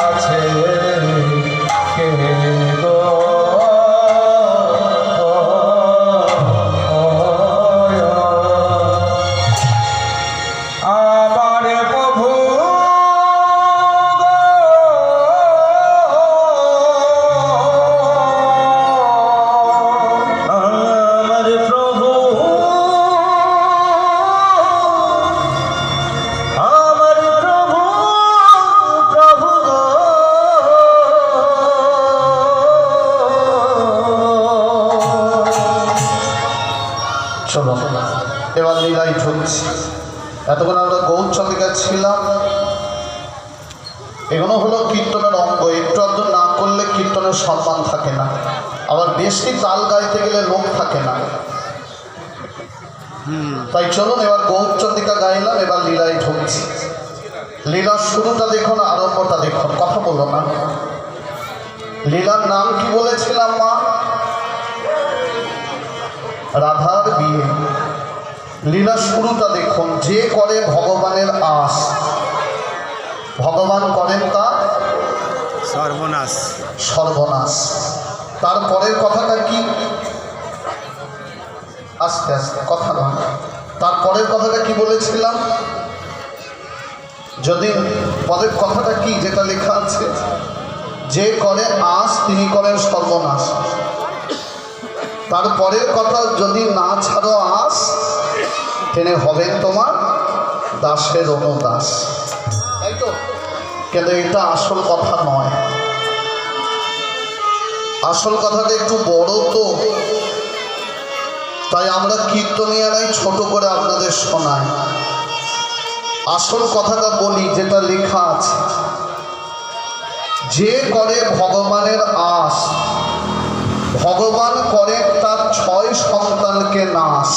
আছে কে গো আমার প্রভু চলো এবার লীলাই ঢুকছি। এতক্ষণ আমরা গৌরচন্দ্রিকা ছিলাম, এগুলো হলো কীর্তনের অঙ্গ। একটু আধটু না করলে কীর্তনের সম্মান থাকে না, আবার বেশি তাল গাইতে গেলে লোক থাকে না। তাই চলুন এবার গৌরচন্দ্রিকা গাইলাম, এবার লীলাই ঢুকছি। লীলার শুরুটা দেখুন, আরম্ভটা দেখুন, কথা বলো না। লীলার নাম কি বলেছিলাম মা? রাধার বিয়ে। লীলার শুরুটা দেখুন, যে করে ভগবানের আস, ভগবান করেন তার সর্বনাশ। সর্বনাশ। তারপরের কথাটা কি? আস্তে আস্তে, কথা নয়। তারপরের কথাটা কি বলেছিলাম? যদি পরের কথাটা কি যেটা লেখা আছে, যে করে আস তিনি করেন সর্বনাশ। তারপরের কথা, যদি না ছাড়ো আস তিনি হবেন তোমার দাসের অনুদাস। তাই তো? কিন্তু এটা আসল কথা নয়। আসল কথাটা একটু বড় তো, তাই আমরা কীর্তনিয়ারাই ছোট করে আপনাদের শোনাই। আসল কথাটা বলি যেটা লেখা আছে, যে করে ভগবানের আস ভগবান করেন তার 6 সন্তানকে নাশ।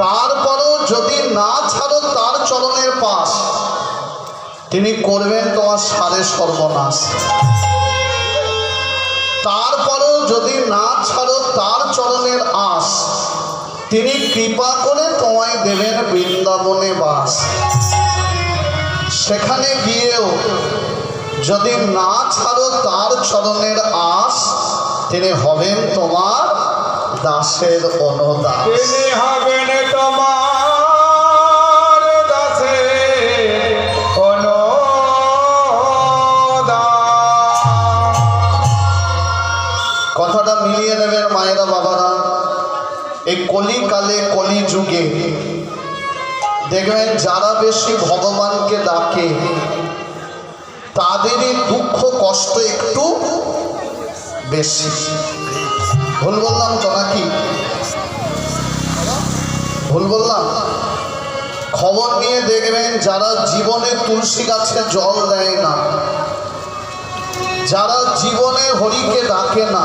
তারপরও যদি না ছাড়ো তার চরণের পাশ, তিনি করবেন তোমার সারে সর্বনাশ। তারপরও যদি না ছাড়ো তার চরণের আশ, তিনি কৃপা করে তোমায় দেবেন বৃন্দাবনে বাস। সেখানে গিয়েও যদি না ছাড়ো তার চরণের আশ, তিনি হবেন তোমার দাসের অনুদাস। তিনি হবেন তোমার দাসের অনুদাস। কথাটা মিলিয়ে নেবেন মায়েরা বাবারা। এই কলিকালে কলি যুগে দেখবেন যারা বেশি ভগবানকে ডাকে তাদেরই দুঃখ কষ্ট একটু বেশি। ভুল বললাম তো নাকি? ভুল বললাম? খবর নিয়ে দেখবেন যারা জীবনে তুলসী গাছে জল দেয় না, যারা জীবনে হরিকে ডাকে না,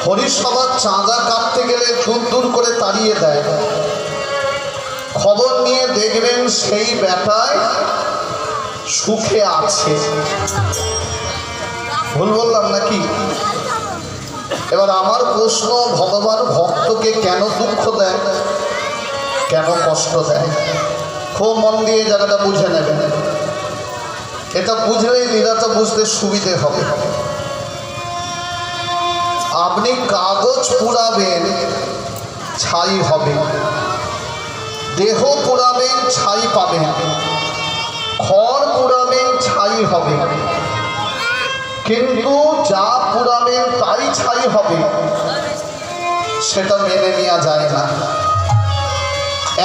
হরিসভার চাঁদা কাটতে গেলে দূর দূর করে তাড়িয়ে দেয়, খবর নিয়ে দেখবেন সেই বেটায় সুখে আছে। ভুল বললাম নাকি? এবার আমার প্রশ্ন, ভগবান ভক্তকে কেন দুঃখ দেয়, কেন কষ্ট দেয়? খুব মন দিয়ে জায়গাটা বুঝে নেবেন। এটা বুঝলেই লীলাটা বুঝতে সুবিধে হবে। আপনি কাগজ পুড়াবেন, ছাই হবে। দেহ পুড়াবেন, ছাই পাবেন। খড় পুড়াবেন, ছাই হবে। কিন্তু যা পুড়াবেন তাই ছাই হবে, সেটা মেনে নেওয়া যায় না।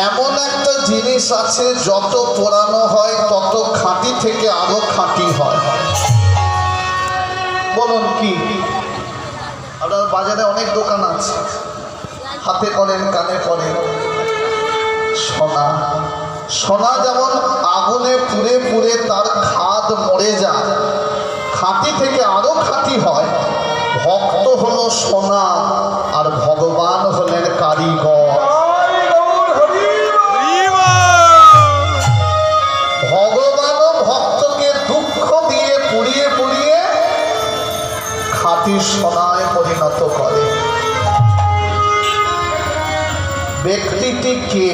এমন একটা জিনিস আছে, যত পোড়ানো হয় তত খাঁটি থেকে আরো খাঁটি হয়। বলুন কি? আপনার বাজারে অনেক দোকান আছে, হাতে করেন, কানে করেন সোনা। সোনা যেমন আগুনে পুড়ে পুড়ে তার খাদ মরে যায়, খাঁটি থেকে আরো খাঁটি হয়। ভক্ত হলো সোনা আর ভগবান হলেন কারিগর। ভগবানও ভক্তকে দুঃখ দিয়ে পুড়িয়ে পুড়িয়ে খাঁটি সোনায় পরিণত করে। ব্যক্তিটি কে?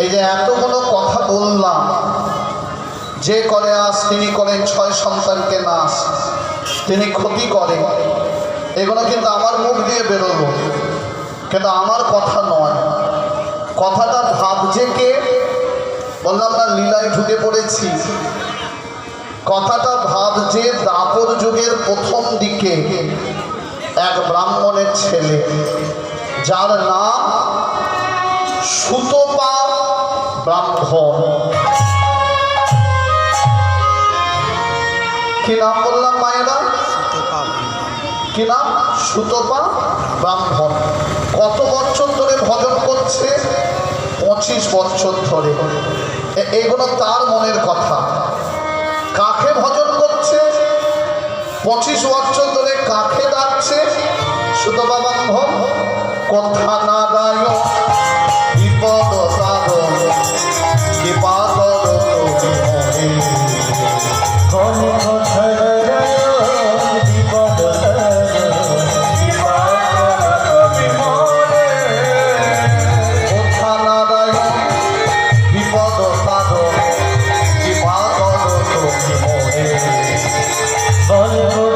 এই যে এতগুলো কথা বললাম, যে করে আস তিনি করেন 6 সন্তানকে নাশ, তিনি ক্ষতি করেন, এগুলো কিন্তু আমার মুখ দিয়ে বেরোলো, কিন্তু আমার কথা নয়। কথাটা ভাবছে কে? বললাম না, লীলায় ঢুকে পড়েছি। কথাটা ভাবছে দাপর যুগের প্রথম দিকে এক ব্রাহ্মণের ছেলে, যার নাম সুতপা ব্রাহ্মণ। কি নাম বললাম মায়েরা? কি নাম? সুতপা ব্রাহ্মণ। কত বছর ধরে ভজন করছে? 25 বছর ধরে। এইগুলো তার মনের কথা। কাকে ভজন করছে? 25 বছর ধরে কাকে ডাকছে? সুতপা ব্রাহ্মণ। কথা না দায় বিপদ তার কৃপা কর বলবো